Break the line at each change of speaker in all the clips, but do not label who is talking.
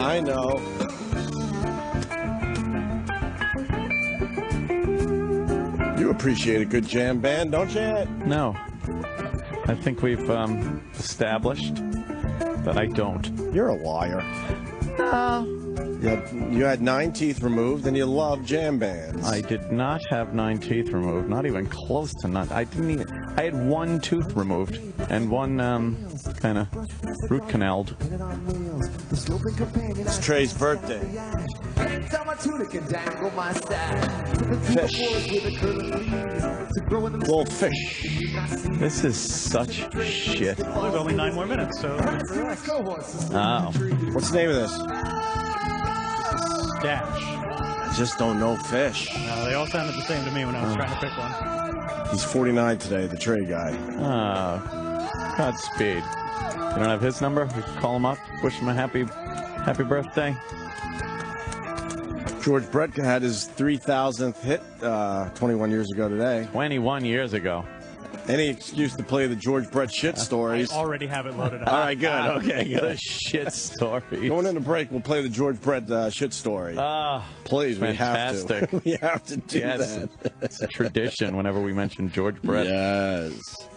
I know. You appreciate a good jam band, don't you?
No. I think we've established that I don't.
You're a liar.
No.
You had 9 teeth removed, and you love jam bands.
I did not have 9 teeth removed. Not even close to none. I had 1 tooth removed and one kind of root canaled.
It's Trey's birthday. Fish. Little fish.
This is such shit.
Well, there's only 9 more minutes, so...
Oh.
What's the name of this?
Dash.
I just don't know fish.
No, they all sounded the same to me when I was trying to pick one.
He's 49 today, the Trey guy.
Oh. Godspeed. You don't have his number? We can call him up, wish him a happy birthday.
George Brett had his 3,000th hit 21 years ago today.
21 years ago.
Any excuse to play the George Brett shit stories.
I already have it loaded up.
All right, good. Okay, good.
The shit story.
Going into break, we'll play the George Brett shit story. Please,
fantastic.
we have to. We have to do that.
It's a tradition whenever we mention George Brett.
Yes.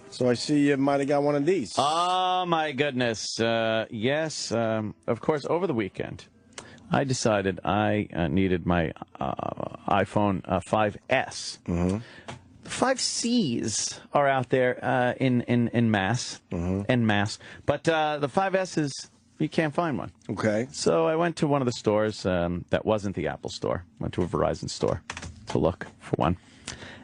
So I see you might have got one of these.
Oh, my goodness. Yes, of course, over the weekend, I decided I needed my iPhone 5S.
Mm-hmm.
5Cs are out there in mass, en masse, but the 5S is, you can't find one.
Okay.
So I went to one of the stores that wasn't the Apple store. Went to a Verizon store to look for one,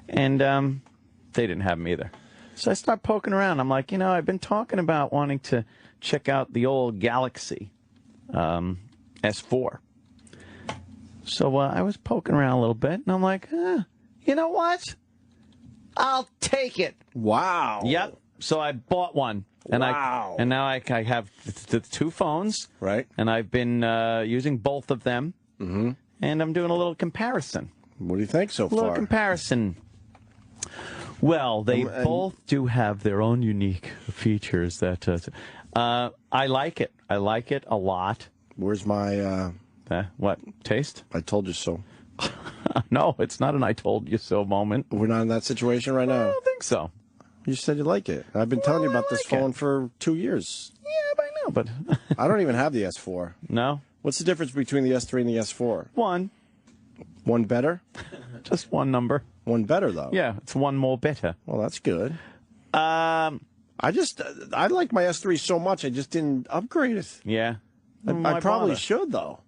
and they didn't have them either. So I start poking around. I'm like, I've been talking about wanting to check out the old Galaxy S4. So I was poking around a little bit, and I'm like, you know what? I'll take it.
Wow.
Yep. So I bought one. And
wow.
And now I have the 2 phones.
Right.
And I've been using both of them.
Mm-hmm.
And I'm doing a little comparison.
What do you think so far?
A little comparison. Well, they both do have their own unique features that I like it. I like it a lot.
Where's my...
what? Taste?
I told you so.
No, it's not an I told you so moment.
We're not in that situation right now?
I don't think so.
You said you like it. I've been telling you about this phone for 2 years.
Yeah, I know, but...
I don't even have the S4.
No?
What's the difference between the S3 and the S4?
One.
One better?
Just one number.
One better, though?
Yeah, it's one more better.
Well, that's good. I like my S3 so much, I just didn't upgrade it.
Yeah.
I probably should, though.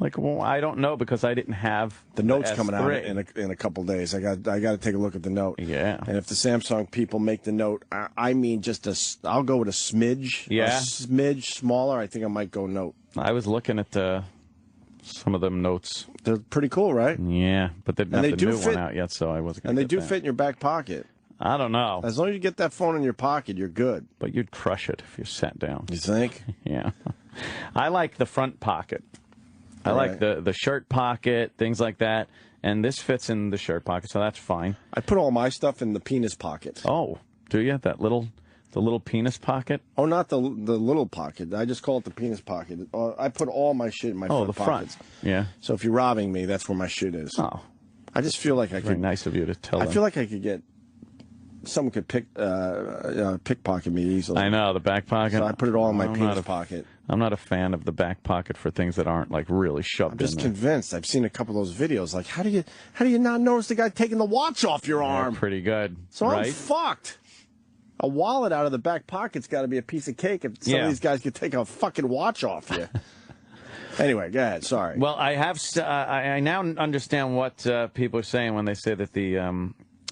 Like, well, I don't know because I didn't have
the Note's
S3.
coming out in a couple days. I got to take a look at the Note.
Yeah.
And if the Samsung people make the Note, I mean, I'll go with a smidge.
Yeah.
A smidge smaller. I think I might go Note.
I was looking at some of them Notes.
They're pretty cool, right?
Yeah, but they didn't have the new one out yet, so I wasn't going to.
And they do fit in your back pocket.
I don't know.
As long as you get that phone in your pocket, you're good.
But you'd crush it if you sat down.
You think?
Yeah. I like the front pocket. I like the shirt pocket, things like that. And this fits in the shirt pocket, so that's fine.
I put all my stuff in the penis pocket.
Oh, do you? The little penis pocket?
Oh, not the little pocket. I just call it the penis pocket. I put all my shit in my front pockets.
Front. Yeah.
So if you're robbing me, that's where my shit is.
Oh.
I just feel like I could.
Very nice of you to tell them.
I feel like I could get. Someone could pickpocket me easily.
I know, the back pocket.
So I put it all in my penis pocket.
I'm not a fan of the back pocket for things that aren't like really shoved in there.
I'm just convinced. I've seen a couple of those videos. Like, how do you not notice the guy taking the watch off your arm?
Yeah, pretty good.
So
right?
I'm fucked. A wallet out of the back pocket's got to be a piece of cake if some of these guys could take a fucking watch off you. Anyway, go ahead. Sorry.
Well, I now understand what people are saying when they say that the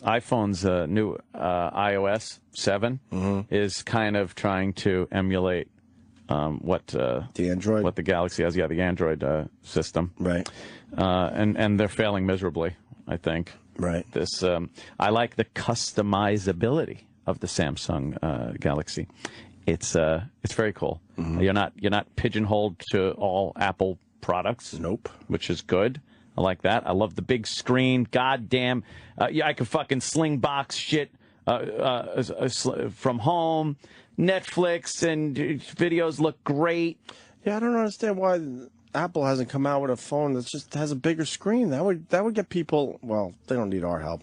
iPhone's new iOS 7 is kind of trying to emulate what the
Android,
what the Galaxy has. Yeah, the Android system.
Right.
And they're failing miserably, I think.
Right.
This I like the customizability of the Samsung Galaxy. It's very cool. You're not pigeonholed to all Apple products.
Nope.
Which is good. I like that. I love the big screen. Goddamn. Yeah, I could fucking sling box shit from home. Netflix and videos look great.
Yeah, I don't understand why Apple hasn't come out with a phone that just has a bigger screen. That would get people. Well, they don't need our help.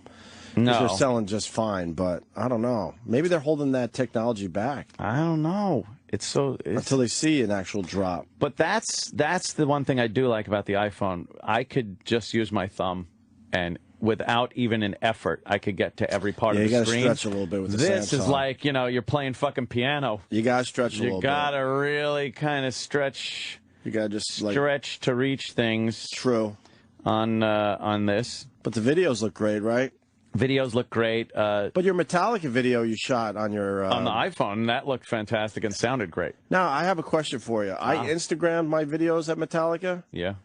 No,
they're selling just fine. But I don't know. Maybe they're holding that technology back.
I don't know. Until
they see an actual drop.
But that's the one thing I do like about the iPhone. I could just use my thumb, and without even an effort, I could get to every part of the screen.
You got to stretch a little bit with the
This
Samsung.
is like, you're playing fucking piano.
You got to stretch a little bit.
You got to really kind of stretch.
You got to just
stretch to reach things.
True.
On this.
But the videos look great, right?
Videos look great.
But your Metallica video you shot on your...
on the iPhone, that looked fantastic and sounded great.
Now, I have a question for you. I Instagrammed my videos at Metallica.
Yeah.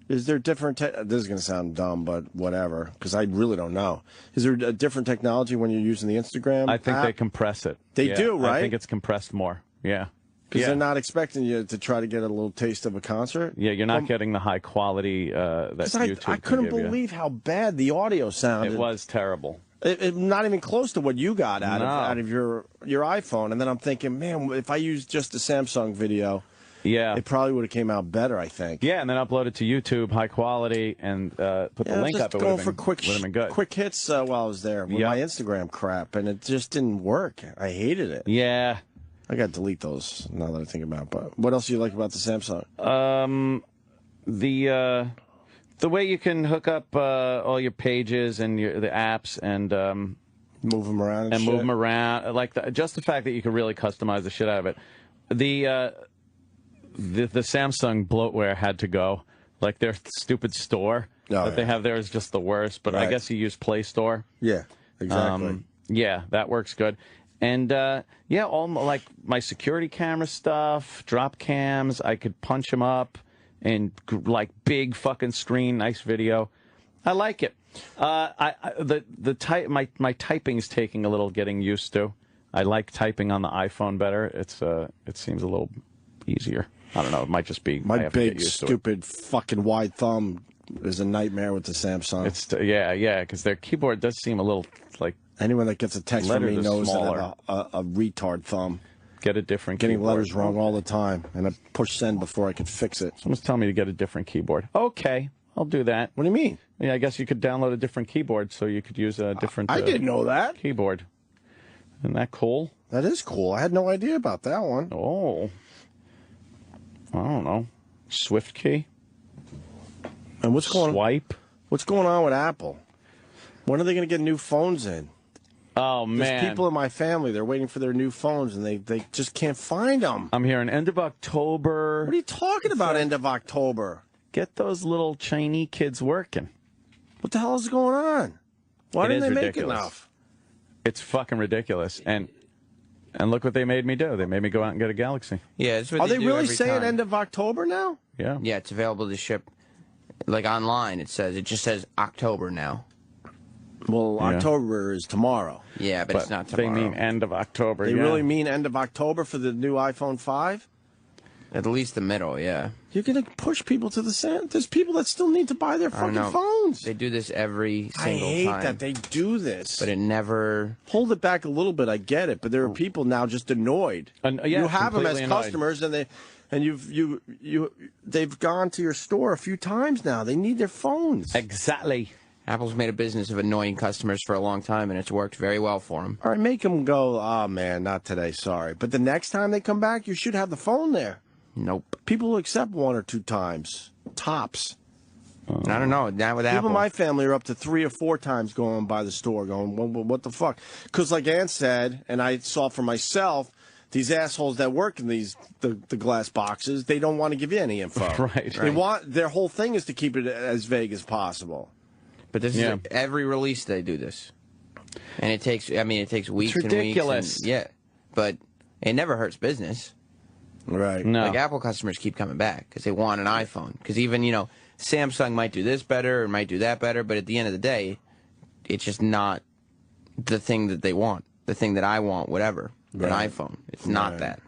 Is there different... This is going to sound dumb, but whatever, because I really don't know. Is there a different technology when you're using the Instagram
I think
app?
they compress it.
They do, right?
I think it's compressed more. Yeah.
Because they're not expecting you to try to get a little taste of a concert.
Yeah, you're not getting the high quality that YouTube
I couldn't
can give
believe how bad the audio sounded.
It was terrible.
Not even close to what you got out of your iPhone. And then I'm thinking, man, if I used just the Samsung video, it probably would have came out better, I think.
Yeah, and then upload it to YouTube, high quality, and put the link up. It would have been good.
Quick hits while I was there with my Instagram crap, and it just didn't work. I hated it.
Yeah.
I got to delete those now that I think about it. But what else do you like about the Samsung?
The way you can hook up all your pages and the apps and
move them around
and move them around, just the fact that you can really customize the shit out of it. The Samsung bloatware had to go. Like their stupid store that they have there is just the worst. But I guess you use Play Store.
Yeah, exactly.
Yeah, that works good. And, all like my security camera stuff, drop cams, I could punch them up and like big fucking screen, nice video. I like it. My typing's taking a little getting used to. I like typing on the iPhone better. It seems a little easier. I don't know. It might just be
my big stupid fucking wide thumb is a nightmare with the Samsung.
Because their keyboard does seem a little like.
Anyone that gets a text from me knows that I have a retard thumb.
Get a different
Getting
keyboard.
letters wrong all the time, and I push send before I could fix it.
Someone's telling me to get a different keyboard. Okay, I'll do that.
What do you mean?
Yeah, I guess you could download a different keyboard so you could use a different
I didn't know that.
Keyboard. Isn't that cool?
That is cool. I had no idea about that one.
Oh. I don't know. Swift key?
And what's going
Swipe?
What's going on with Apple? When are they going to get new phones in?
Oh, man.
There's people in my family, they're waiting for their new phones, and they just can't find them.
I'm hearing end of October.
What are you talking about, end of October?
Get those little Chinese kids working.
What the hell is going on? Why didn't they make enough?
It's fucking ridiculous. And look what they made me do. They made me go out and get a Galaxy.
Yeah, that's what
Are they
do
really
every
saying
time.
end of October now?
Yeah.
Yeah, it's available to ship. Like online, it just says October now.
Well, October is tomorrow.
Yeah, but it's not tomorrow.
They mean end of October.
They really mean end of October for the new iPhone 5?
At least the middle, yeah.
You're going to push people to the sand. There's people that still need to buy their fucking phones.
They do this every single time.
I hate that they do this.
But it never...
Hold it back a little bit, I get it. But there are people now just annoyed. You have them as customers, and they've gone to your store a few times now. They need their phones.
Exactly.
Apple's made a business of annoying customers for a long time, and it's worked very well for them.
All right, make them go, oh, man, not today, sorry. But the next time they come back, you should have the phone there.
Nope.
People will accept 1 or 2 times, tops.
I don't know. Not with Apple.
People in my family are up to 3 or 4 times going by the store going, what the fuck? Because like Ann said, and I saw for myself, these assholes that work in the glass boxes, they don't want to give you any info.
Right.
Their whole thing is to keep it as vague as possible.
But this is every release they do this. And it takes weeks
it's
and
ridiculous.
weeks. Yeah. But it never hurts business.
Right.
No.
Like Apple customers keep coming back because they want an iPhone. Because even, Samsung might do this better or might do that better, but at the end of the day, it's just not the thing that they want. The thing that I want, whatever. An iPhone. It's not that.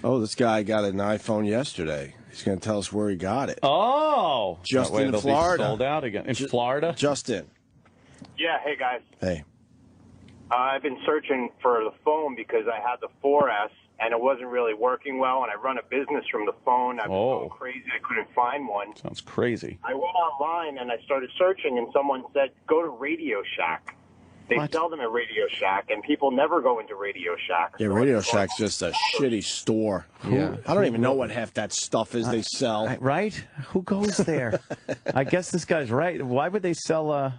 Oh, this guy got an iPhone yesterday. He's going to tell us where he got it.
Oh!
Justin in Florida.
Sold out again. In Florida?
Justin.
Yeah, hey, guys.
Hey.
I've been searching for the phone because I had the 4S and it wasn't really working well, and I run a business from the phone. I was going crazy. I couldn't find one.
Sounds crazy.
I went online and I started searching, and someone said, go to Radio Shack. They sell them at Radio Shack, and people never go into Radio Shack.
Yeah, Radio Shack's just a shitty store.
Yeah.
I don't even know what half that stuff is they sell.
Right? Who goes there? I guess this guy's right. Why would they sell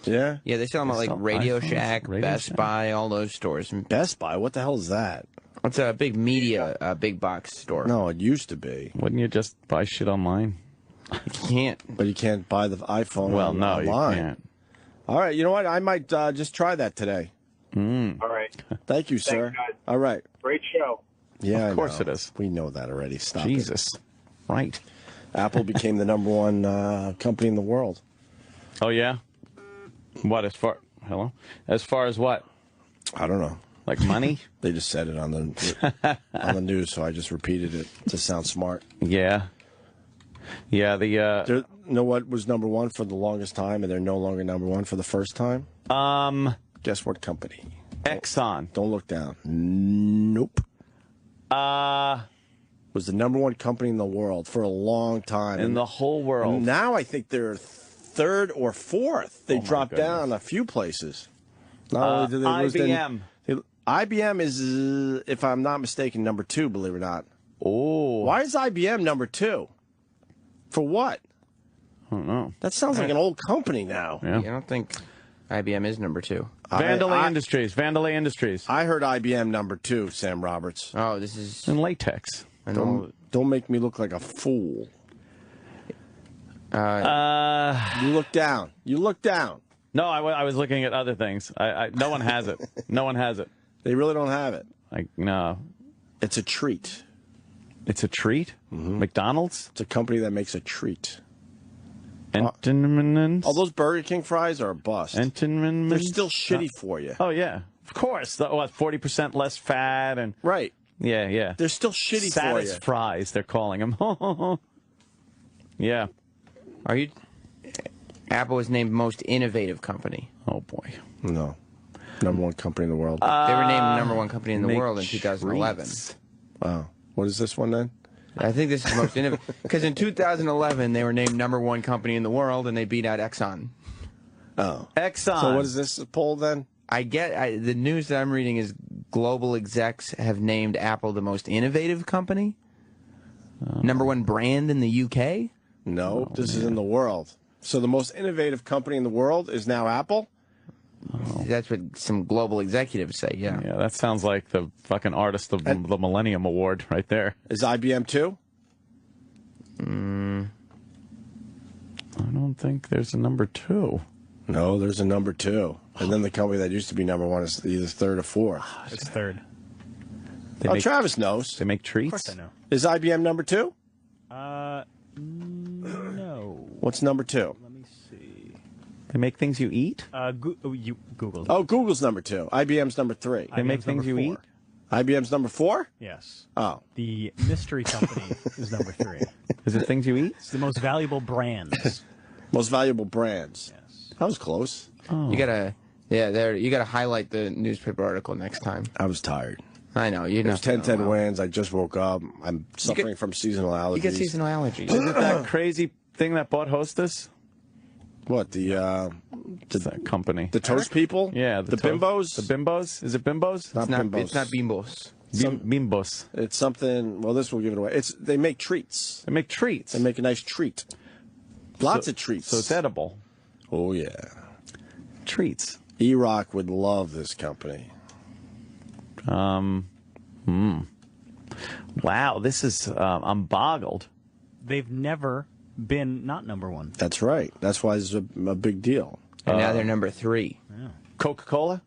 Yeah?
Yeah, they sell them at like Radio
iPhones,
Shack,
Radio
Best
Shack.
Buy, all those stores.
Best Buy? What the hell is that?
It's a big media, big box store.
No, it used to be.
Wouldn't you just buy shit online?
You can't.
But you can't buy the iPhone
Well, no,
online.
you can't.
All right, you know what? I might just try that today.
All right.
Thank you, sir.
Thanks, guys.
All right.
Great show.
Yeah,
Of course
I know.
it is.
We know that already. Stop
Jesus. Right.
it. Apple became the #1 company in the world.
Oh, yeah? What, as far... Hello? As far as what?
I don't know.
Like money?
They just said it on the on the news, so I just repeated it to sound smart.
Yeah. Yeah, the...
You know what was #1 for the longest time, and they're no longer #1 for the first time? Guess what company?
Exxon.
Don't look down. Nope. Was the #1 company in the world for a long time.
In the whole world.
Now I think they're third or fourth. They
Oh, my
dropped
goodness.
down a few places. Not only did they lose
IBM.
IBM is, if I'm not mistaken, #2, believe it or not.
Oh.
Why is IBM #2? For what?
I don't know.
That sounds like an old company now.
Yeah.
I don't think IBM is #2.
Vandalay Industries. Vandalay Industries.
I heard IBM #2, Sam Roberts.
Oh, this is.
And latex.
I know.
Don't make me look like a fool. You look down. You look down.
No, I was looking at other things. No one has it. No one has it.
They really don't have it.
No.
It's a treat.
It's a treat? McDonald's?
It's a company that makes a treat.
Entenmann's?
All those Burger King fries are a bust.
Entenmann's?
They're still shitty for you.
Oh, yeah. Of course. What, 40% less fat and...
Right.
Yeah, yeah.
They're still shitty for you.
Satis fries, they're calling them. Yeah.
Are you? Apple was named most innovative company.
Oh, boy.
No. #1 company in the world.
They were named #1 company in the
Make
world in 2011.
treats.
Wow. What is this one then?
I think this is most innovative because in 2011 they were named #1 company in the world and they beat out Exxon.
Oh.
Exxon.
So what is this poll then?
The news that I'm reading is global execs have named Apple the most innovative company, #1 brand in the UK.
No, this is in the world. So the most innovative company in the world is now Apple?
That's what some global executives say. Yeah.
Yeah, that sounds like the fucking artist of the Millennium Award right there.
Is IBM too?
I don't think there's a #2.
No, there's a #2. And then the company that used to be #1 is either third or fourth.
It's third.
They
Travis knows.
They make treats?
Of course I know.
Is IBM #2?
No.
What's #2?
Let me see.
They make things you eat?
You Googled.
Oh, Google's #2. IBM's #3.
They make
IBM's
things you
#4.
eat?
IBM's #4?
Yes.
Oh.
The mystery company is #3.
Is it things you eat?
It's the most valuable brands.
Most valuable brands.
Yes.
That was close.
You gotta highlight the newspaper article next time.
I was tired.
I know you
It
know.
was 10-10 wins. I just woke up. I'm suffering from seasonal allergies.
You get seasonal allergies.
Is it that crazy thing that bought Hostess?
What,
It's that company.
the toast people?
Yeah.
The
toast-
bimbos?
The bimbos? Is it bimbos?
Not
It's not.
bimbos.
It's not bimbos.
Bimbos.
It's something. Well, this will give it away. They make treats.
They make treats.
They make a nice treat. Lots of treats.
So it's edible.
Oh yeah.
Treats.
E-Rock would love this company.
Wow, this is, I'm boggled.
They've never been not #1.
That's right. That's why it's a big deal.
And now they're #3.
Coca-Cola?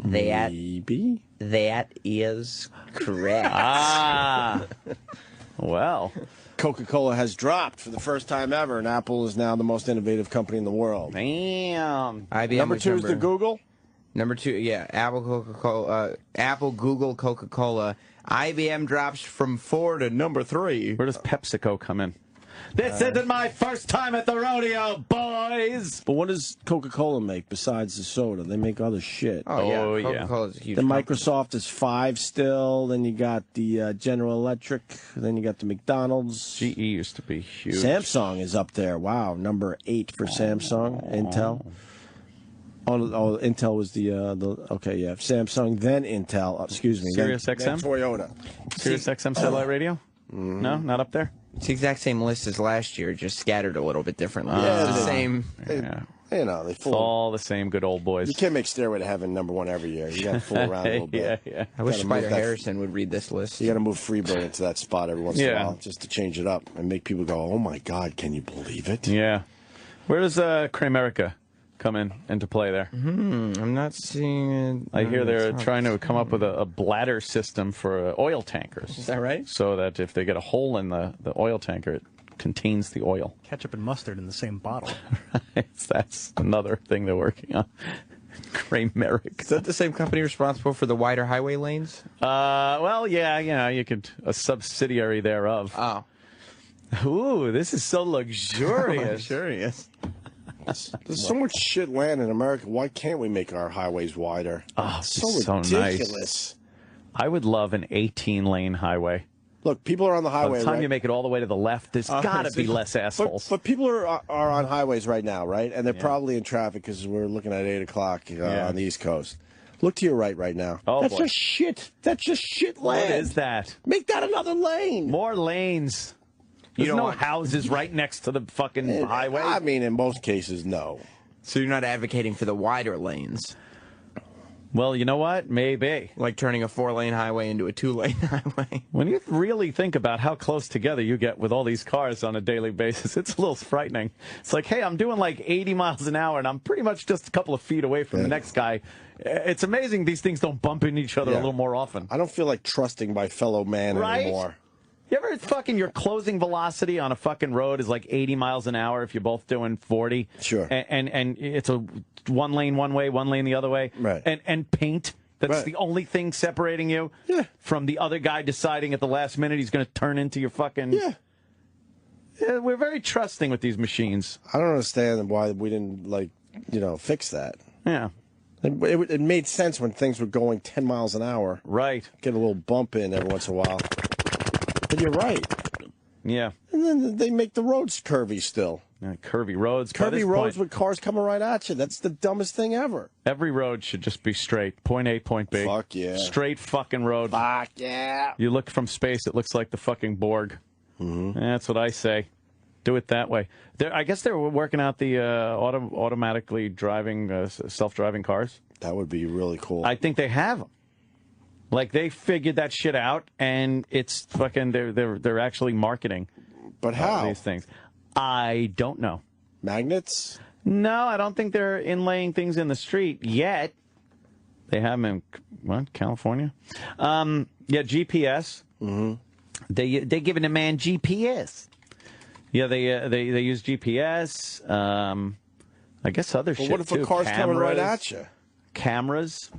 Maybe.
That is correct.
Ah. Well.
Coca-Cola has dropped for the first time ever, and Apple is now the most innovative company in the world.
Damn.
IBM was
#2 is the Google.
#2, yeah. Apple, Coca-Cola, Apple, Google, Coca-Cola. IBM drops from 4 to #3.
Where does PepsiCo come in? This isn't my first time at the rodeo, boys.
But what does Coca-Cola make besides the soda? They make other shit.
Oh, yeah.
Coca-Cola's a huge
The
company.
Microsoft is 5 still. Then you got the General Electric. Then you got the McDonald's.
GE used to be huge.
Samsung is up there. Wow, number 8 for Samsung. Intel. Oh, Intel was the okay, yeah. Samsung, then Intel. Excuse me.
Sirius
then
XM?
Toyota.
Sirius XM satellite radio? No, not up there?
It's the exact same list as last year, just scattered a little bit differently.
Yeah,
It's the
they-
same.
Yeah.
You know, they
It's
fool.
all the same good old boys.
You can't make Stairway to Heaven #1 every year. You got to fool around a little bit.
Yeah.
I wish
Gotta move
Spider
that-
Harrison would read this list.
You got to move Freebird into that spot every once in a
Yeah.
while just to change it up and make people go, "Oh my God, can you believe it?"
Yeah. Where does Kramerica come into play there?
I'm not seeing it.
I hear they're
It's not-
trying to come up with a bladder system for oil tankers.
Is that right?
So that if they get a hole in the oil tanker, it contains the oil.
Ketchup and mustard in the same bottle.
That's another thing they're working on. Kramerica.
Is that the same company responsible for the wider highway lanes?
Well, yeah, you could, a subsidiary thereof.
Oh.
Ooh, this is so luxurious.
Luxurious.
There's so much shit land in America. Why can't we make our highways wider?
Oh,
It's
it's so nice.
ridiculous.
I would love an 18-lane highway.
Look, people are on the
By
highway.
the time
right?
you make it all the way to the left, there's got to be less assholes.
But people are on highways right now, right? And they're probably in traffic because we're looking at 8 o'clock on the East Coast. Look to your right now.
Oh,
That's
boy.
just shit. That's just shit land.
What is that?
Make that another lane.
More lanes. There's
don't
no
want-
houses right next to the fucking highway.
I mean, in most cases, no.
So you're not advocating for the wider lanes,
Well, you know what? Maybe.
like turning a 4-lane highway into a 2-lane highway.
When you really think about how close together you get with all these cars on a daily basis, it's a little frightening. It's like, hey, I'm doing like 80 miles an hour, and I'm pretty much just a couple of feet away from the next guy. It's amazing these things don't bump into each other a
Yeah.
little more often.
I don't feel like trusting my fellow man
Right?
anymore.
You ever fucking your closing velocity on a fucking road is like 80 miles an hour if you're both doing 40?
Sure.
And it's a one lane one way, one lane the other way.
Right.
And paint. That's
Right.
the only thing separating you
Yeah.
from the other guy deciding at the last minute he's going to turn into your fucking...
Yeah.
Yeah, we're very trusting with these machines.
I don't understand why we didn't, fix that.
Yeah.
It made sense when things were going 10 miles an hour.
Right.
Get a little bump in every once in a while. But you're right.
Yeah.
And then they make the roads curvy still.
Curvy roads. By
Curvy
this
roads
point,
with cars coming right at you. That's the dumbest thing ever.
every road should just be straight. Point A, point B.
Fuck yeah.
Straight fucking road.
Fuck yeah.
You look from space, it looks like the fucking Borg. Mm-hmm. That's what I say. Do it that way. I guess they're working out the automatically driving, self-driving cars.
That would be really cool.
I think they have them. Like they figured that shit out, and it's fucking. They're actually marketing.
But how?
These things? I don't know.
Magnets?
No, I don't think they're inlaying things in the street yet. They have them in California. Yeah, GPS. Mm-hmm. They giving a man GPS. Yeah, they use GPS. I guess other
But
shit
what if
too.
a car's coming right
Cameras.
at you?
Cameras.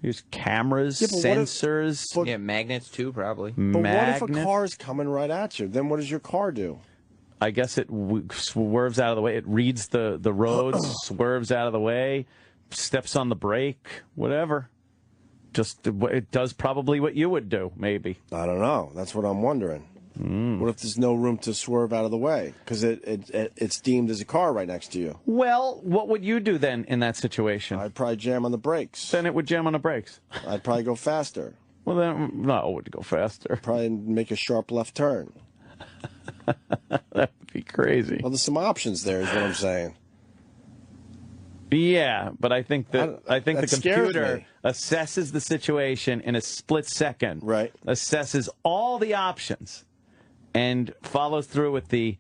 Use cameras,
Yeah, but what if-
sensors,
but-
Yeah, magnets too, probably.
But
magnets.
what if a car's coming right at you? Then what does your car do?
I guess it swerves out of the way. It reads the roads, swerves out of the way, steps on the brake, whatever. Just it does probably what you would do, maybe.
I don't know. That's what I'm wondering. What if there's no room to swerve out of the way? Because it's deemed as a car right next to you.
Well, what would you do then in that situation?
I'd probably jam on the brakes.
Then it would jam on the brakes.
I'd probably go faster.
Well, then, no, it would go faster.
Probably make a sharp left turn.
That would be crazy.
Well, there's some options there, is what I'm saying.
Yeah, but I think the
that scares
computer
me.
assesses the situation in a split second.
Right.
Assesses all the options and follows through with the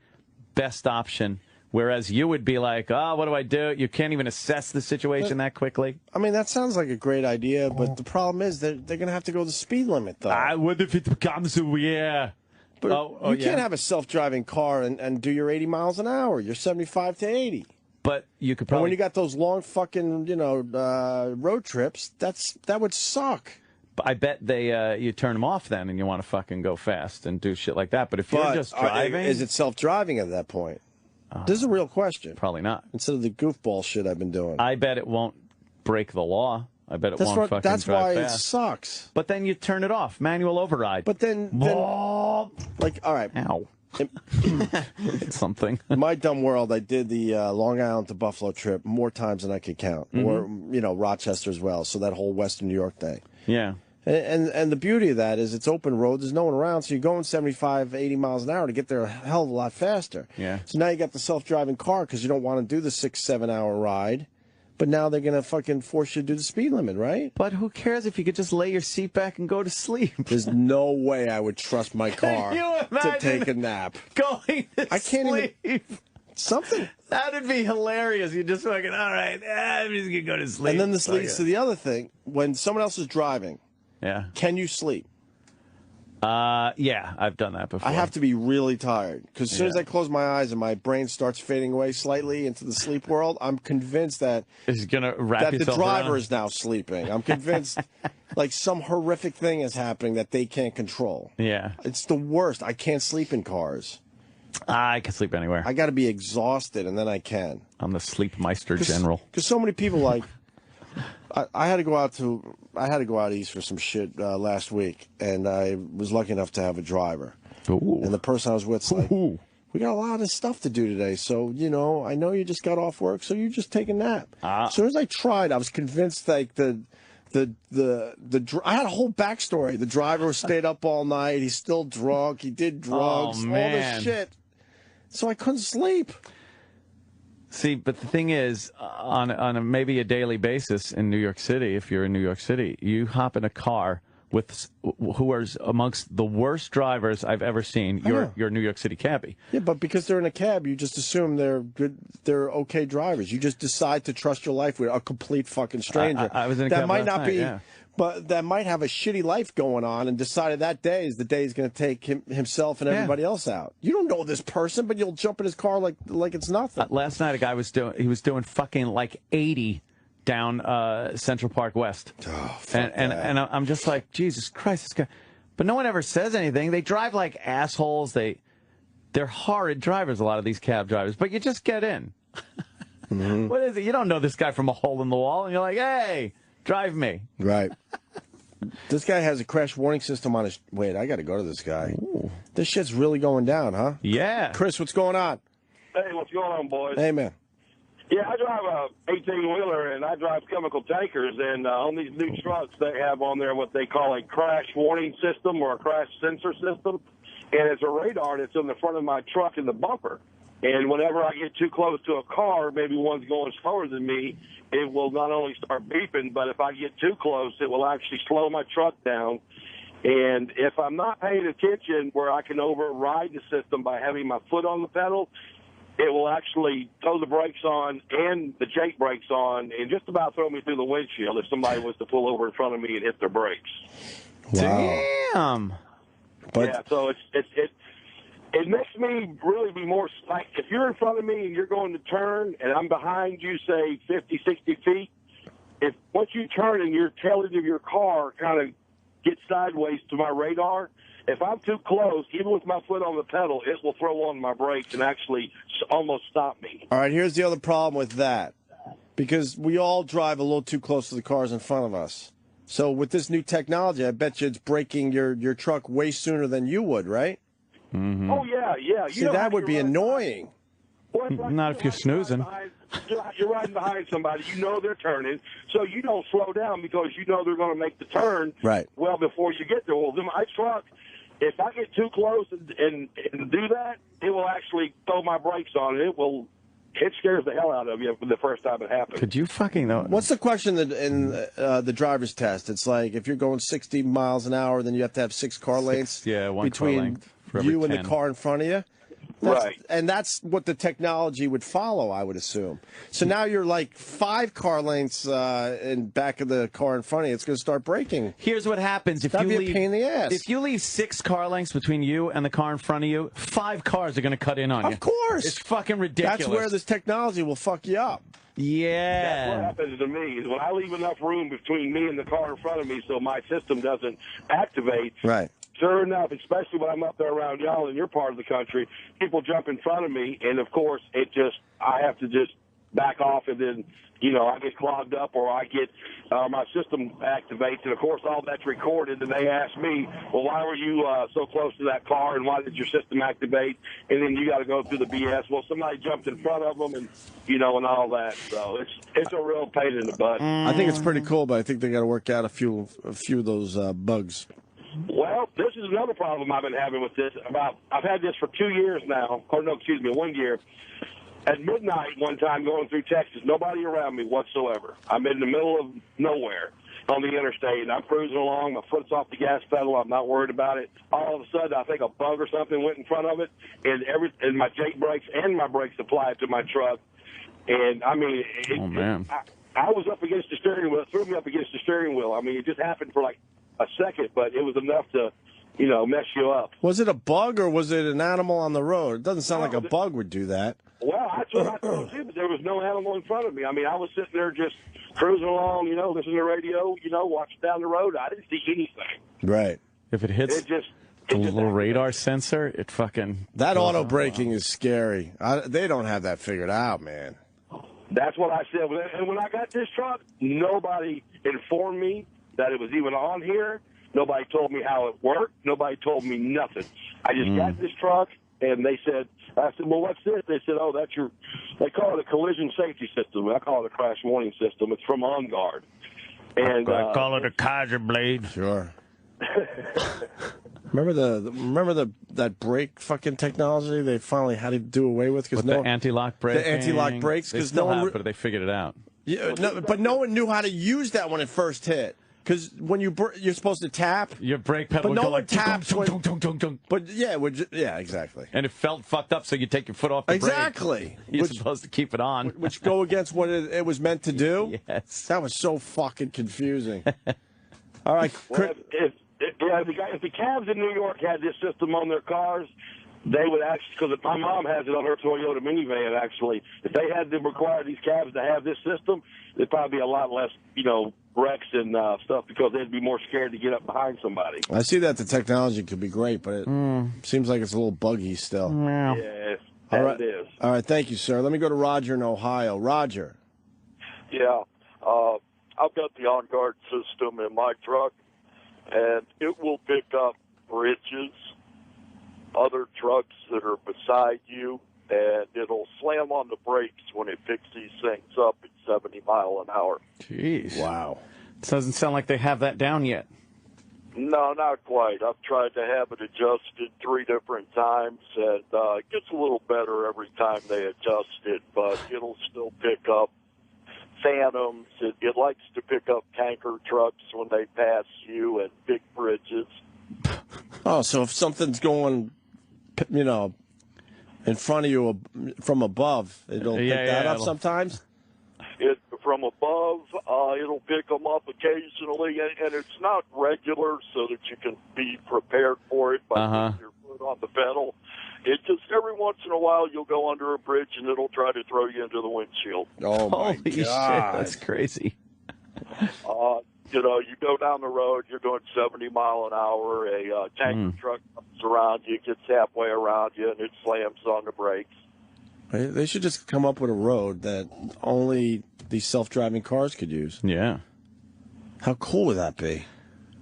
best option. Whereas you would be like, oh, what do I do? You can't even assess the situation that quickly.
I mean, that sounds like a great idea, but the problem is they're going to have to go the speed limit, though.
I wonder if it becomes yeah.
But you
yeah.
can't have a self-driving car and do your 80 miles an hour. You're 75 to 80.
But you could
And when
probably.
you got those long fucking, road trips, that would suck.
I bet they you turn them off then, and you want to fucking go fast and do shit like that. But if you're just driving,
is it self-driving at that point? This is a real question.
Probably not.
Instead of the goofball shit I've been doing.
I bet it won't break the law. I bet it won't fucking
That's
drive
why
fast.
it sucks.
But then you turn it off, manual override.
But then like, all right.
Ow. It's something.
In my dumb world, I did the Long Island to Buffalo trip more times than I could count. Or, Rochester as well. So that whole Western New York thing.
Yeah.
And the beauty of that is it's open road. There's no one around, so you're going 75, 80 miles an hour to get there a hell of a lot faster.
Yeah.
So now you got the self-driving car because you don't want to do the 6-7 hour ride. But now they're going to fucking force you to do the speed limit, right?
But who cares if you could just lay your seat back and go to sleep?
There's no way I would trust my car
Can you
to
imagine
take a nap.
Going to
I can't
sleep.
even... Something.
That'd be hilarious. You just fucking, all right, I'm just going to go to sleep.
And then this leads to the other thing. When someone else is driving,
yeah.
Can you sleep?
Yeah, I've done that before.
I have to be really tired because as soon as I close my eyes and my brain starts fading away slightly into the sleep world, I'm convinced that
It's gonna wrap
the
yourself
driver
around.
is now sleeping. I'm convinced like some horrific thing is happening that they can't control.
Yeah.
It's the worst. I can't sleep in cars.
I can sleep anywhere.
I got to be exhausted and then I can.
I'm the sleep meister general.
Because so many people like. I had to go out east for some shit last week, and I was lucky enough to have a driver.
Ooh.
And the person I was with like, we got a lot of stuff to do today, so I know you just got off work, so you just take a nap. As soon as I tried, I was convinced like I had a whole backstory. The driver stayed up all night. He's still drunk. He did drugs. All this shit. So I couldn't sleep.
See, but the thing is, on a maybe a daily basis in New York City, if you're in New York City, you hop in a car with who are amongst the worst drivers I've ever seen. You're a New York City cabbie.
Yeah, but because they're in a cab, you just assume they're good, they're okay drivers. You just decide to trust your life with a complete fucking stranger.
I was in a
that
cab
might
last
not be,
night,
but that might have a shitty life going on, and decided that day is the day he's going to take himself and everybody else out. You don't know this person, but you'll jump in his car like it's nothing.
Last night, a guy was doing fucking like 80 down Central Park West.
Oh,
and I'm just like, Jesus Christ, this guy. But no one ever says anything. They drive like assholes. They're horrid drivers, a lot of these cab drivers. But you just get in. What is it? You don't know this guy from a hole in the wall, and you're like, hey, drive me.
Right. This guy has a crash warning system on his... Wait, I got to go to this guy. Ooh. This shit's really going down, huh?
Yeah.
Chris, what's going on?
Hey, what's going on, boys?
Hey, man.
Yeah, I drive a 18-wheeler, and I drive chemical tankers, and on these new trucks, they have on there what they call a crash warning system or a crash sensor system, and it's a radar that's in the front of my truck in the bumper. And whenever I get too close to a car, maybe one's going slower than me, it will not only start beeping, but if I get too close, it will actually slow my truck down. And if I'm not paying attention where I can override the system by having my foot on the pedal, it will actually throw the brakes on and the Jake brakes on and just about throw me through the windshield if somebody was to pull over in front of me and hit their brakes.
Wow.
Damn.
But
yeah, so it makes me really be more like if you're in front of me and you're going to turn and I'm behind you, say 50, 60 feet, if once you turn and your tail end of your car kind of gets sideways to my radar, if I'm too close, even with my foot on the pedal, it will throw on my brakes and actually almost stop me.
all right, here's the other problem with that. Because we all drive a little too close to the cars in front of us. So with this new technology, I bet you it's braking your truck way sooner than you would, right?
Mm-hmm.
Oh, yeah.
See, that would be annoying.
Well, like
not if you're snoozing.
You're riding behind somebody. You know they're turning, so you don't slow down because you know they're going to make the turn well before you get there. Well, my truck, if I get too close and do that, it will actually throw my brakes on. It scares the hell out of you the first time it happens.
Could you fucking know?
What's the question that in the driver's test? It's like if you're going 60 miles an hour, then you have to have 6 car lanes
one
between
car length for every
you and
10.
the car in front of you.
Right.
And that's what the technology would follow, I would assume. So now you're like 5 car lengths in back of the car in front of you. It's going to start braking.
Here's what happens if
That'd
you
be
leave.
a pain in the ass.
If you leave 6 car lengths between you and the car in front of you, 5 cars are going to cut in on you.
Of course.
It's fucking ridiculous.
That's where this technology will fuck you up.
Yeah.
That's what happens to me is when I leave enough room between me and the car in front of me so my system doesn't activate.
Right.
Sure enough, especially when I'm up there around y'all in your part of the country, people jump in front of me, and of course, I have to just back off, and then, I get clogged up, or I get, my system activates, and of course, all that's recorded, and they ask me, well, why were you so close to that car, and why did your system activate? And then you got to go through the BS. Well, somebody jumped in front of them, and, and all that. So it's a real pain in the butt.
I think it's pretty cool, but I think they got to work out a few of those bugs.
Well, this is another problem I've been having with this. I've had this for 2 years now. Or no, excuse me, 1 year. At midnight one time going through Texas, nobody around me whatsoever. I'm in the middle of nowhere on the interstate, and I'm cruising along. My foot's off the gas pedal. I'm not worried about it. All of a sudden, I think a bug or something went in front of it, and my Jake brakes and my brakes applied to my truck. And, I mean, I was up against the steering wheel. It threw me up against the steering wheel. I mean, it just happened for like a second, but it was enough to, mess you up.
Was it a bug or was it an animal on the road? It doesn't sound like a bug would do that.
Well, that's what I thought too, but there was no animal in front of me. I mean, I was sitting there just cruising along, listening to the radio, watching down the road. I didn't see anything.
Right.
If it hits the little radar sensor, it fucking...
That auto braking is scary. They don't have that figured out, man.
That's what I said. And when I got this truck, nobody informed me that it was even on here. Nobody told me how it worked. Nobody told me nothing. I just got this truck, and they said, I said, well, what's this? They said, oh, they call it a collision safety system. I call it a crash warning system. It's from On Guard. And
I call it a Kaiser blade.
Sure. Remember that brake fucking technology they finally had to do away with because
the anti-lock brakes.
The anti-lock brakes
because but they figured it out.
Yeah, but no one knew how to use that when it first hit. Because when you're supposed to tap
your brake pedal,
but no
would go
one
like
taps.
But
Yeah, exactly.
And it felt fucked up, so you take your foot off the
exactly.
brake. You're supposed to keep it on,
which go against what it was meant to do.
Yes,
that was so fucking confusing. All right,
well, if the cabs in New York had this system on their cars, they would actually, because my mom has it on her Toyota minivan, actually. If they had to require these cabs to have this system, there'd probably be a lot less, wrecks and stuff because they'd be more scared to get up behind somebody.
I see that the technology could be great, but it seems like it's a little buggy still.
Yes,
it
is.
All right, thank you, sir. Let me go to Roger in Ohio. Roger.
Yeah, I've got the On Guard system in my truck, and it will pick up bridges, other trucks that are beside you, and it'll slam on the brakes when it picks these things up at 70 miles an hour.
Jeez.
Wow.
It doesn't sound like they have that down yet.
No, not quite. I've tried to have it adjusted 3 different times, and it gets a little better every time they adjust it, but it'll still pick up phantoms. It likes to pick up tanker trucks when they pass you and big bridges.
Oh, so if something's going, in front of you from above, it'll pick that up sometimes?
From above, it'll pick them up occasionally, and it's not regular so that you can be prepared for it by putting your foot on the pedal. It just, every once in a while, you'll go under a bridge, and it'll try to throw you into the windshield.
Oh, my
Holy shit, that's crazy.
You go down the road, you're going 70 miles an hour, a tanker truck comes around you, gets halfway around you, and it slams on the brakes.
They should just come up with a road that only these self-driving cars could use.
Yeah.
How cool would that be?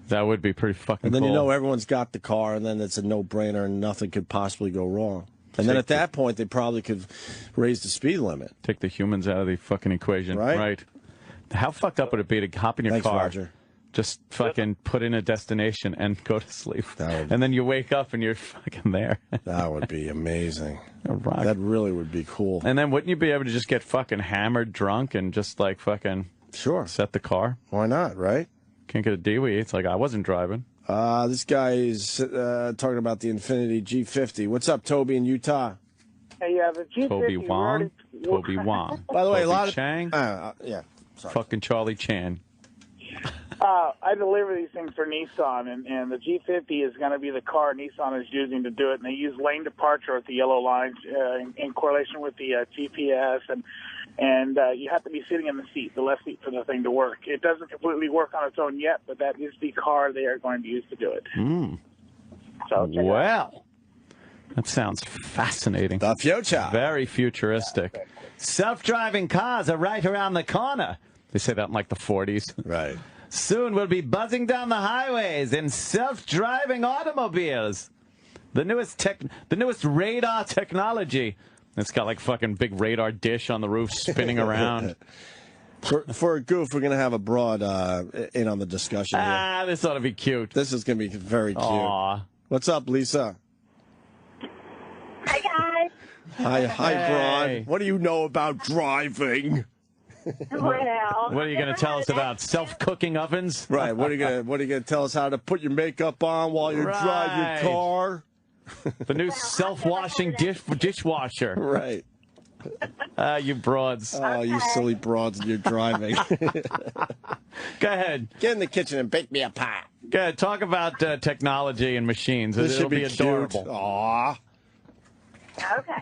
That would be pretty fucking
cool. And then
cool.
Everyone's got the car, and then it's a no-brainer, and nothing could possibly go wrong. And then at that point, they probably could raise the speed limit.
Take the humans out of the fucking equation.
Right.
How fucked up would it be to hop in your car,
Roger.
just fucking put in a destination and go to sleep, and then you wake up and you're fucking there?
That would be amazing.
Rock.
That really would be cool.
And then wouldn't you be able to just get fucking hammered drunk and just like fucking set the car?
Why not, right?
Can't get a DWI. It's like I wasn't driving.
This guy is talking about the Infiniti G50. What's up, Toby in Utah?
Hey, the G50
Toby Wong. Toby Wong.
By the way, a
Toby
lot of
Chang.
yeah. Sorry.
Fucking Charlie Chan.
I deliver these things for Nissan, and the G50 is going to be the car Nissan is using to do it. And they use lane departure with the yellow lines in correlation with the GPS, and you have to be sitting in the seat, the left seat, for the thing to work. It doesn't completely work on its own yet, but that is the car they are going to use to do it. So
well, that sounds fascinating.
The future.
Very futuristic. Self-driving cars are right around the corner. They say that in like the 40s.
Right.
Soon we'll be buzzing down the highways in self-driving automobiles. The newest radar technology. It's got like fucking big radar dish on the roof spinning around.
For a goof, we're going to have a broad in on the discussion here.
This ought to be cute.
This is going to be very cute.
Aww.
What's up, Lisa?
Hi, guys.
Hi, Braun. What do you know about driving?
Well,
What are you going to tell us about self-cooking ovens?
Right. What are you going to tell us how to put your makeup on while you drive your car?
The new self-washing dishwasher.
Right.
You broads.
Oh, you silly broads, and you're driving.
Go ahead.
Get in the kitchen and bake me a pie.
Go ahead. Talk about technology and machines.
This
It'll
should be
adorable.
Cute. Aw.
okay.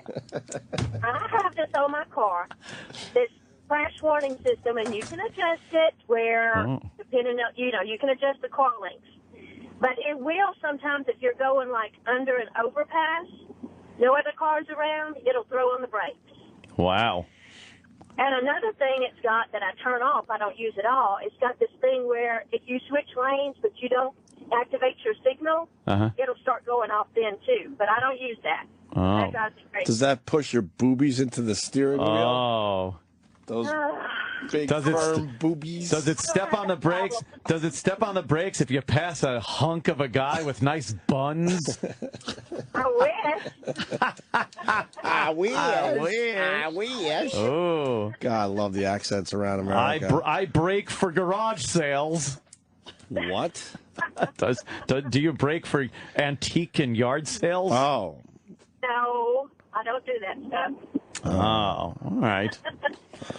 I have this on my car, this crash warning system, and you can adjust it where, depending on, you can adjust the car length. But it will sometimes, if you're going like under an overpass, no other cars around, it'll throw on the brakes.
Wow.
And another thing it's got that I turn off, I don't use at all, it's got this thing where if you switch lanes but you don't activate your signal, it'll start going off then too. But I don't use that.
Oh.
That drives me crazy.
Does that push your boobies into the steering wheel?
Oh.
Those big firm boobies.
Does it step on the brakes? Does it step on the brakes if you pass a hunk of a guy with nice buns?
I wish.
I wish.
Oh.
God, I love the accents around America.
I brake for garage sales.
What?
Do you brake for antique and yard sales?
Oh.
No, I don't do that stuff.
Oh, all right.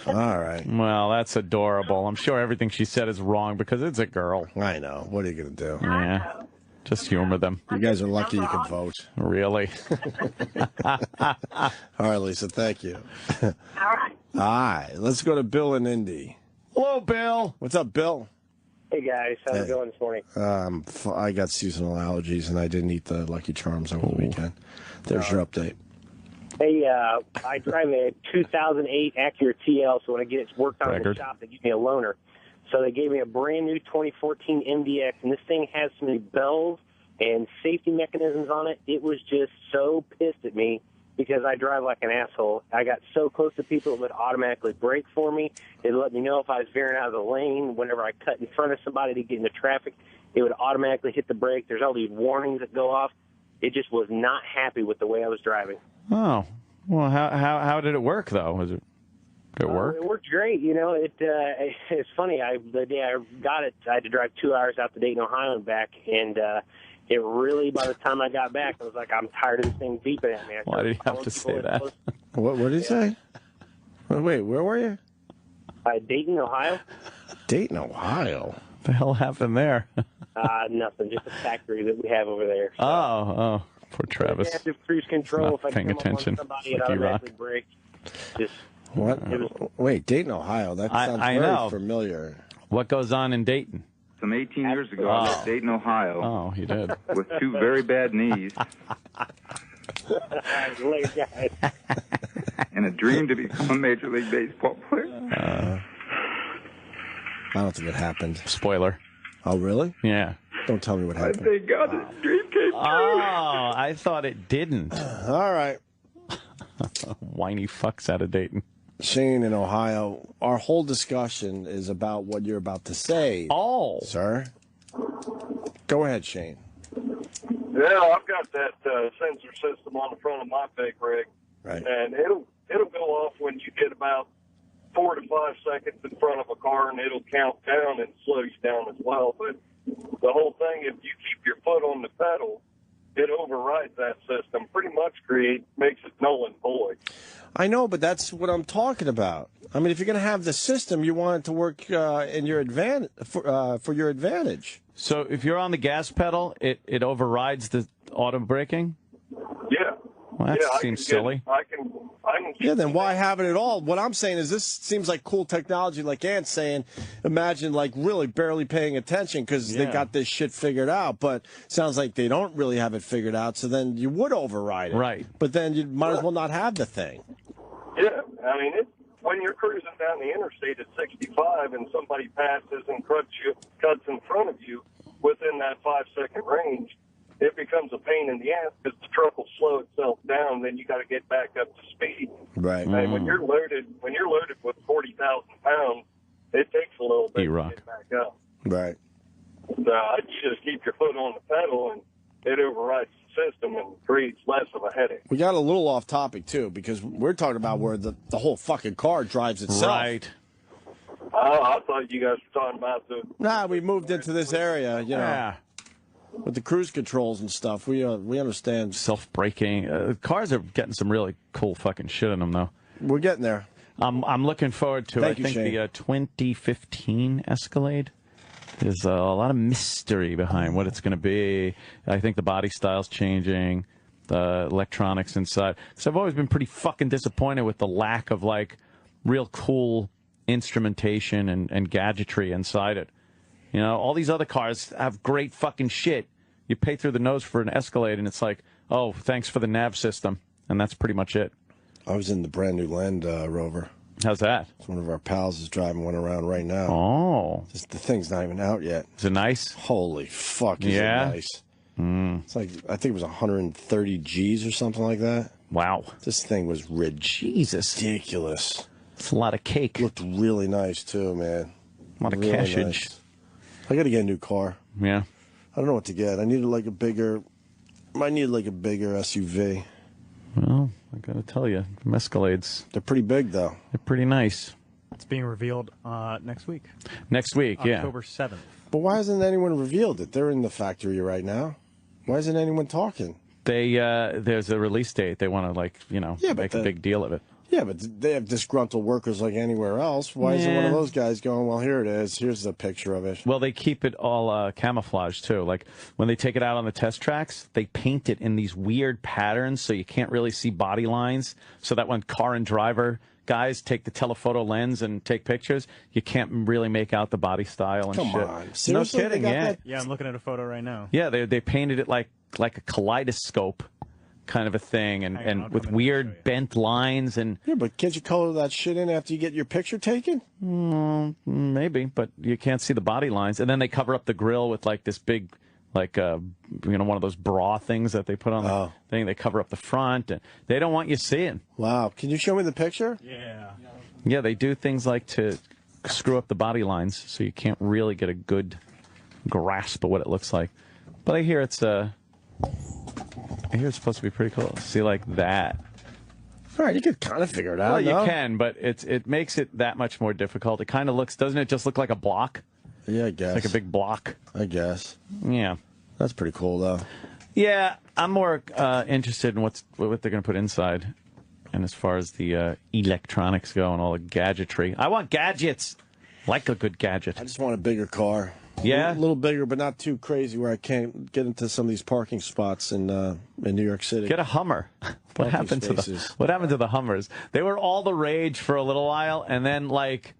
All right.
Well, that's adorable. I'm sure everything she said is wrong because it's a girl.
I know. What are you going to do?
Yeah. Just humor them.
You guys are lucky you can vote.
Really?
All right, Lisa. Thank you.
All right.
All right. Let's go to Bill in Indy.
Hello, Bill.
What's up, Bill?
Hey, guys. How's it going this morning?
I got seasonal allergies, and I didn't eat the Lucky Charms over the weekend. There's your update.
Hey, I drive a 2008 Acura TL, so when I get it worked on in the shop, they give me a loaner. So they gave me a brand new 2014 MDX, and this thing has so many bells and safety mechanisms on it. It was just so pissed at me because I drive like an asshole. I got so close to people, it would automatically brake for me. It would let me know if I was veering out of the lane. Whenever I cut in front of somebody to get into traffic, it would automatically hit the brake. There's all these warnings that go off. It just was not happy with the way I was driving.
Oh, well, how did it work though? Did it work?
It worked great. It's funny. The day I got it, I had to drive 2 hours out to Dayton, Ohio, and back, and it really. By the time I got back, I was like, I'm tired of this thing beeping at me.
Why did you have to say that?
What did he say? Wait, where were you?
Dayton, Ohio.
Dayton, Ohio.
What the hell happened there?
Nothing. Just a factory that we have over there. So.
Oh, poor Travis.
Active cruise control.
Not
if I
paying
come
attention.
up on somebody, it
Like
automatically brake. Just
what? Wait, Dayton, Ohio. That sounds
I
very
know.
familiar.
What goes on in Dayton?
Some 18 years ago, I left Dayton, Ohio.
Oh, he did.
With two very bad knees.
Later, guys.
And a dream to become a Major League Baseball player.
I don't think it happened.
Spoiler.
Oh, really?
Yeah.
Don't tell me what happened.
Thank God this dream came true.
Oh, I thought it didn't.
All right.
Whiny fucks out of Dayton.
Shane in Ohio, our whole discussion is about what you're about to say.
Oh.
Sir? Go ahead, Shane.
Yeah, I've got that sensor system on the front of my big rig.
Right.
And it'll go off when you get about 4 to 5 seconds in front of a car, and it'll count down and slow you down as well. But the whole thing, if you keep your foot on the pedal, it overrides that system. Pretty much makes it null and void.
I know, but that's what I'm talking about. I mean, if you're going to have the system, you want it to work in your advantage for your advantage.
So if you're on the gas pedal, it overrides the auto braking?
Yeah.
Well, that seems silly.
I can.
Yeah, then why have it at all? What I'm saying is this seems like cool technology, like Ant's saying. Imagine, like, really barely paying attention because they got this shit figured out, but sounds like they don't really have it figured out, so then you would override it.
Right.
But then you might as well not have the thing.
Yeah, I mean, when you're cruising down the interstate at 65 and somebody passes and cuts in front of you within that 5-second range, it becomes a pain in the ass because the truck will slow itself down. Then you got to get back up to speed.
Right.
And when you're loaded with 40,000 pounds, it takes a little bit to get back up.
Right.
So you just keep your foot on the pedal, and it overrides the system and creates less of a headache.
We got a little off topic too because we're talking about where the whole fucking car drives itself.
Right.
Oh, I thought you guys were talking about
Nah, we moved into this area, you know. Yeah. With the cruise controls and stuff, we understand.
Self-braking. Cars are getting some really cool fucking shit in them, though.
We're getting there.
I'm looking forward to,
Thank
I
you,
think,
Shane.
the 2015 Escalade. There's a lot of mystery behind what it's going to be. I think the body style's changing, the electronics inside. So I've always been pretty fucking disappointed with the lack of, like, real cool instrumentation and gadgetry inside it. You know, all these other cars have great fucking shit. You pay through the nose for an Escalade, and it's like, oh, thanks for the nav system. And that's pretty much it.
I was in the brand new Land Rover.
How's that?
One of our pals is driving one around right now.
Oh.
The thing's not even out yet.
Is it nice?
Holy fuck, is it nice. It's like, I think it was 130 G's or something like that.
Wow.
This thing was
Jesus.
ridiculous.
It's a lot of cake.
Looked really nice, too, man.
A lot of
really
cashage.
Nice. I got to get a new car.
Yeah.
I don't know what to get. I needed like a bigger SUV.
Well, I got to tell you, them Escalades.
They're pretty big, though.
They're pretty nice.
It's being revealed next week.
Next week,
October 7th.
But why hasn't anyone revealed it? They're in the factory right now. Why isn't anyone talking?
There's a release date. They want to, like, make a big deal of it.
Yeah, but they have disgruntled workers like anywhere else. Why isn't one of those guys going, well, here it is. Here's a picture of it.
Well, they keep it all camouflaged, too. Like, when they take it out on the test tracks, they paint it in these weird patterns so you can't really see body lines, so that when car and driver guys take the telephoto lens and take pictures, you can't really make out the body style and shit.
Come on. Seriously?
No kidding, yeah.
Yeah, I'm looking at a photo right now.
Yeah, they painted it like a kaleidoscope kind of a thing, and with weird bent lines and.
Yeah, but can't you color that shit in after you get your picture taken?
Maybe, but you can't see the body lines. And then they cover up the grill with like this big, like one of those bra things that they put on the thing. They cover up the front, and they don't want you seeing.
Wow, can you show me the picture?
Yeah.
Yeah, they do things like to screw up the body lines so you can't really get a good grasp of what it looks like. But I hear it's supposed to be pretty cool. See, like that.
All right, you could kind of figure it out.
Well, you can, but it makes it that much more difficult. It kind of looks, doesn't it just look like a block?
Yeah, I guess.
Like a big block.
I guess.
Yeah.
That's pretty cool, though.
Yeah, I'm more interested in what they're going to put inside. And as far as the electronics go and all the gadgetry. I want gadgets. Like a good gadget.
I just want a bigger car.
Yeah?
A little bigger, but not too crazy where I can't get into some of these parking spots in New York City.
Get a Hummer. What happened to the Hummers? They were all the rage for a little while, and then, like,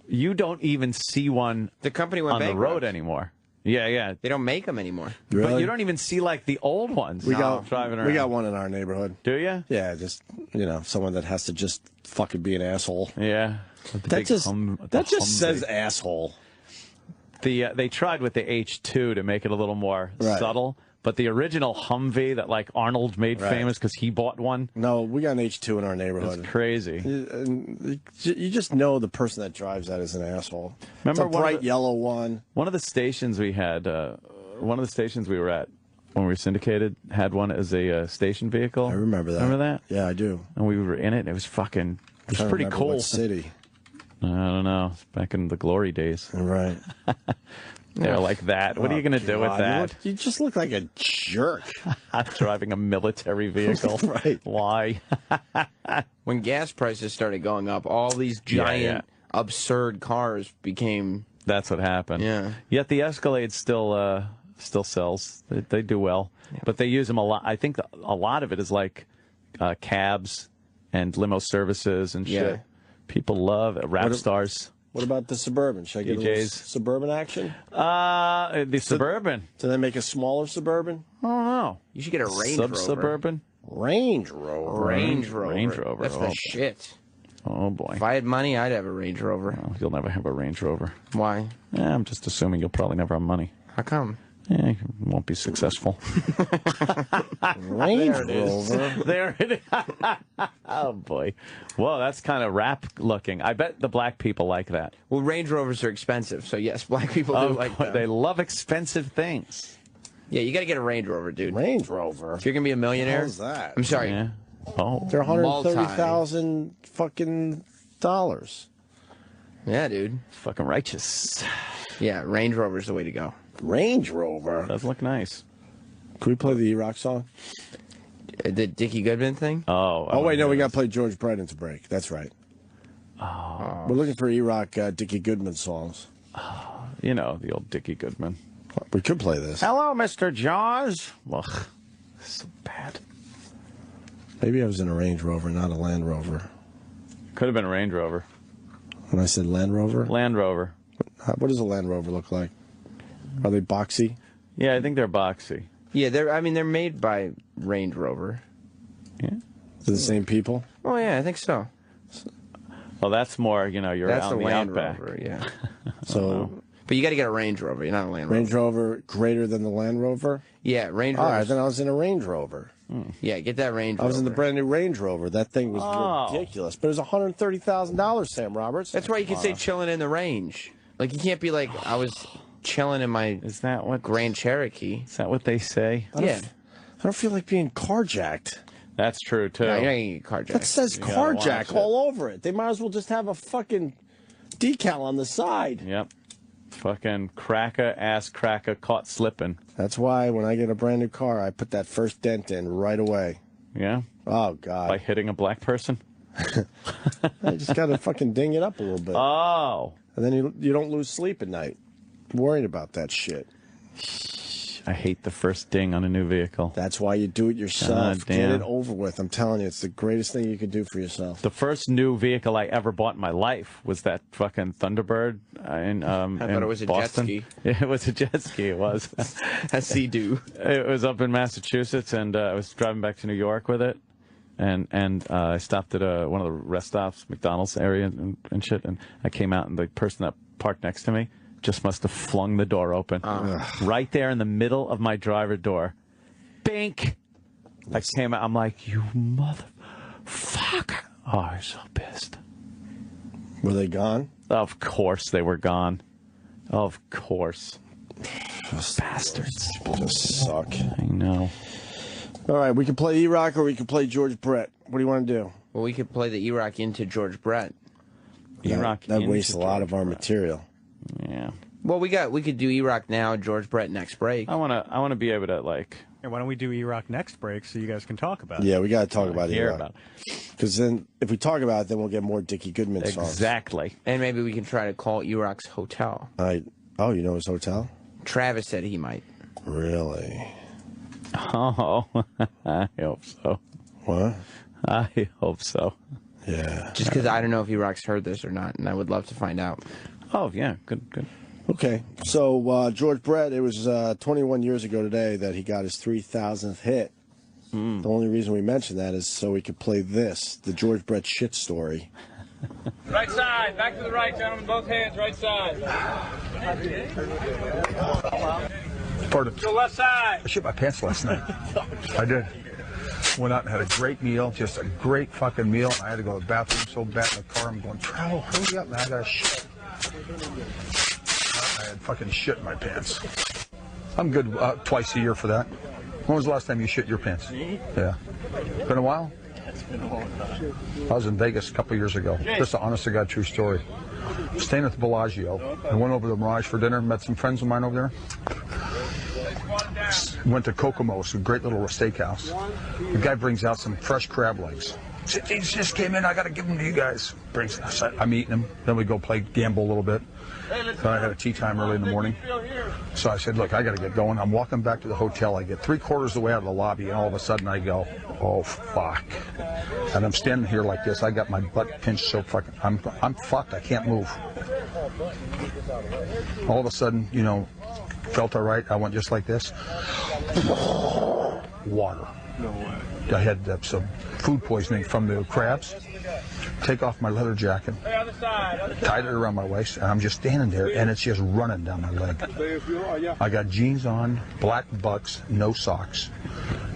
you don't even see one
the company went
on the road anymore. Yeah, yeah.
They don't make them anymore.
Really?
But you don't even see, like, the old ones driving around.
We got one in our neighborhood.
Do you?
Yeah, just, someone that has to just fucking be an asshole.
Yeah.
That just says asshole.
They tried with the H2 to make it a little more subtle, but the original Humvee that like Arnold made famous because he bought one.
No, we got an H2 in our neighborhood.
It's crazy.
You just know the person that drives that is an asshole.
Remember
it's a bright yellow one.
One of the stations we had, one of the stations we were at when we were syndicated had one as a station vehicle.
I remember that.
Remember that?
Yeah, I do.
And we were in it. And it was fucking. It was pretty cool.
What city?
I don't know. Back in the glory days.
Right.
They're like that. What are you going to do with that?
You just look like a jerk.
I'm driving a military vehicle.
Right.
Why?
When gas prices started going up, all these giant, absurd cars became...
That's what happened.
Yeah.
Yet the Escalade still sells. They do well. Yeah. But they use them a lot. I think a lot of it is like cabs and limo services and shit. People love it. Rap stars.
What about the Suburban? Should I get a little Suburban action?
The Suburban.
Do they make a smaller Suburban?
I don't know.
You should get a Range Rover.
Suburban?
Range Rover.
Range Rover. That's the shit.
Oh, boy.
If I had money, I'd have a Range Rover.
Well, you'll never have a Range Rover.
Why?
Yeah, I'm just assuming you'll probably never have money.
How come?
Yeah, you won't be successful.
Range Rover.
There it is. Oh, boy. Well, that's kind of rap looking. I bet the black people like that.
Well, Range Rovers are expensive, so yes, black people do like that.
They love expensive things.
Yeah, you got to get a Range Rover, dude.
Range Rover?
If you're going to be a millionaire.
How's that?
I'm sorry.
Yeah. Oh.
They're $130,000 fucking dollars.
Yeah, dude.
Fucking righteous.
Yeah, Range Rover's the way to go.
Range Rover?
Does look nice.
Can we play the E-Rock song?
The Dickie Goodman thing?
Oh, wait, no, we got to play George Brett to break. That's right.
Oh.
We're looking for E-Rock Dickie Goodman songs.
You know, the old Dickie Goodman.
We could play this.
Hello, Mr. Jaws. Ugh, so bad.
Maybe I was in a Range Rover, not a Land Rover.
Could have been a Range Rover.
When I said Land Rover?
Land Rover.
What does a Land Rover look like? Are they boxy?
Yeah, I think they're boxy.
Yeah, they're made by Range Rover.
Yeah.
They're the same people?
Oh, yeah, I think so.
Well, that's more, you know, you're
that's
out in
the
the
Land
outback.
Rover, yeah.
So,
but you got to get a Range Rover. You're not a Land Rover.
Range Rover greater than the Land Rover?
Yeah, Range Rover.
All right, then I was in a Range Rover.
Yeah, get that Range Rover.
I was in the brand new Range Rover. That thing was ridiculous. But it was $130,000, Sam Roberts.
That's why you can say chilling in the range. Like, you can't be like, I was chilling in my Grand Cherokee.
Is that what they say?
Yeah.
I don't feel like being carjacked.
That's true, too.
No, you're not going to get carjacked.
That says carjack all over it. They might as well just have a fucking decal on the side.
Yep. Fucking ass cracker caught slipping.
That's why when I get a brand new car, I put that first dent in right away.
Yeah?
Oh, God.
By hitting a black person?
I just got to fucking ding it up a little bit.
Oh.
And then you don't lose sleep at night. Worried about that shit.
I hate the first ding on a new vehicle.
That's why you do it yourself.
God,
Get
damn.
it over with. I'm telling you, it's the greatest thing you could do for yourself.
The first new vehicle I ever bought in my life was that fucking Thunderbird in
I thought it was a
Boston.
jet ski.
It was a jet ski. It was.
A Sea-Doo.
It was up in Massachusetts, and I was driving back to New York with it. And I stopped at one of the rest stops, McDonald's area and shit, and I came out, and the person that parked next to me just must have flung the door open. Right there in the middle of my driver door. Bink! I came out, I'm like, you motherfucker. Oh, I was so pissed.
Were they gone?
Of course they were gone. Of course. Those bastards.
People just suck.
I know.
All right, we can play E-Rock or we can play George Brett. What do you want to do?
Well, we could play the E-Rock into George Brett.
E-Rock
that
into
wastes a lot of our material.
Yeah.
Well, we could do E-Rock now, George Brett next break.
I wanna be able to like.
Hey, why don't we do E-Rock next break so you guys can talk about it?
Yeah, we got to talk about
hear
E-Rock. Because then, if we talk about it, then we'll get more Dickie Goodman songs.
Exactly.
And maybe we can try to call E-Rock's hotel.
Oh, you know his hotel?
Travis said he might.
Really?
Oh, I hope so.
What?
I hope so.
Yeah.
Just because I don't know if E-Rock's heard this or not, and I would love to find out.
Oh, yeah. Good.
Okay. So, George Brett, it was 21 years ago today that he got his 3,000th hit. The only reason we mention that is so we could play this, the George Brett shit story.
Right side. Back to the right, gentlemen. Both hands. Right side.
Pardon?
To the left side.
I shit my pants last night. I did. Went out and had a great meal, just a great fucking meal. I had to go to the bathroom so bad in the car. I'm going, Trowel, hurry up, man. I got to shit. I had fucking shit in my pants. I'm good twice a year for that. When was the last time you shit your pants? Yeah. Been a while?
It's been a long time.
I was in Vegas a couple years ago. Just an honest to God true story. Staying at the Bellagio. I went over to the Mirage for dinner, met some friends of mine over there. Went to Kokomo's, a great little steakhouse. The guy brings out some fresh crab legs. These just came in, I got to give them to you guys. I'm eating them. Then we go play gamble a little bit. Then I had a tea time early in the morning. So I said, look, I got to get going. I'm walking back to the hotel. I get 3/4 of the way out of the lobby, and all of a sudden I go, oh, fuck. And I'm standing here like this. I got my butt pinched so fucking, I'm fucked. I can't move. All of a sudden, you know, felt all right. I went just like this. Water.
No way.
I had some food poisoning from the crabs. Take off my leather jacket, tied it around my waist, and I'm just standing there, and it's just running down my leg. I got jeans on, black bucks, no socks,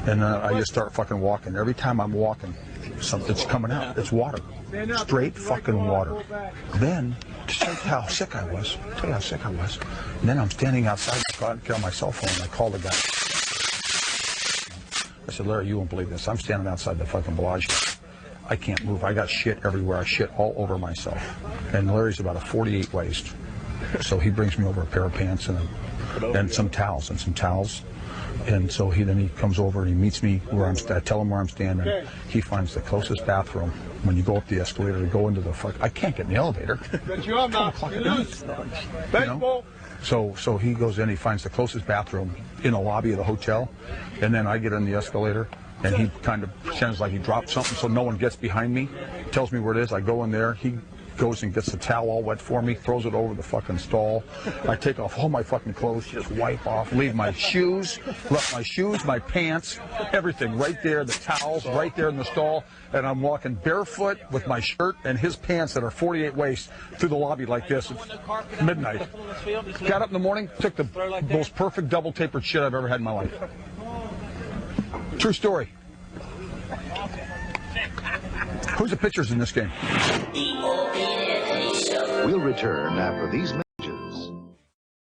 and I just start fucking walking. Every time I'm walking, something's coming out. It's water. Straight fucking water. Then, to tell you how sick I was, and then I'm standing outside, I get on my cell phone, and I call the guy. I said, Larry, you won't believe this. I'm standing outside the fucking Bellagio. I can't move. I got shit everywhere. I shit all over myself. And Larry's about a 48 waist. So he brings me over a pair of pants and some towels. And so he comes over and he meets me where I tell him where I'm standing. He finds the closest bathroom. When you go up the escalator to go into the I can't get in the elevator. So he goes in, he finds the closest bathroom in the lobby of the hotel, and then I get in the escalator, and he kind of pretends like he dropped something so no one gets behind me, tells me where it is. I go in there, he goes and gets the towel all wet for me, throws it over the fucking stall. I take off all my fucking clothes, just wipe off, leave my shoes, my pants, everything right there, the towels right there in the stall, and I'm walking barefoot with my shirt and his pants that are 48 waist through the lobby like this at midnight. Got up in the morning, took the most perfect double tapered shit I've ever had in my life. True story. Who's the pitchers in this game?
We'll return after these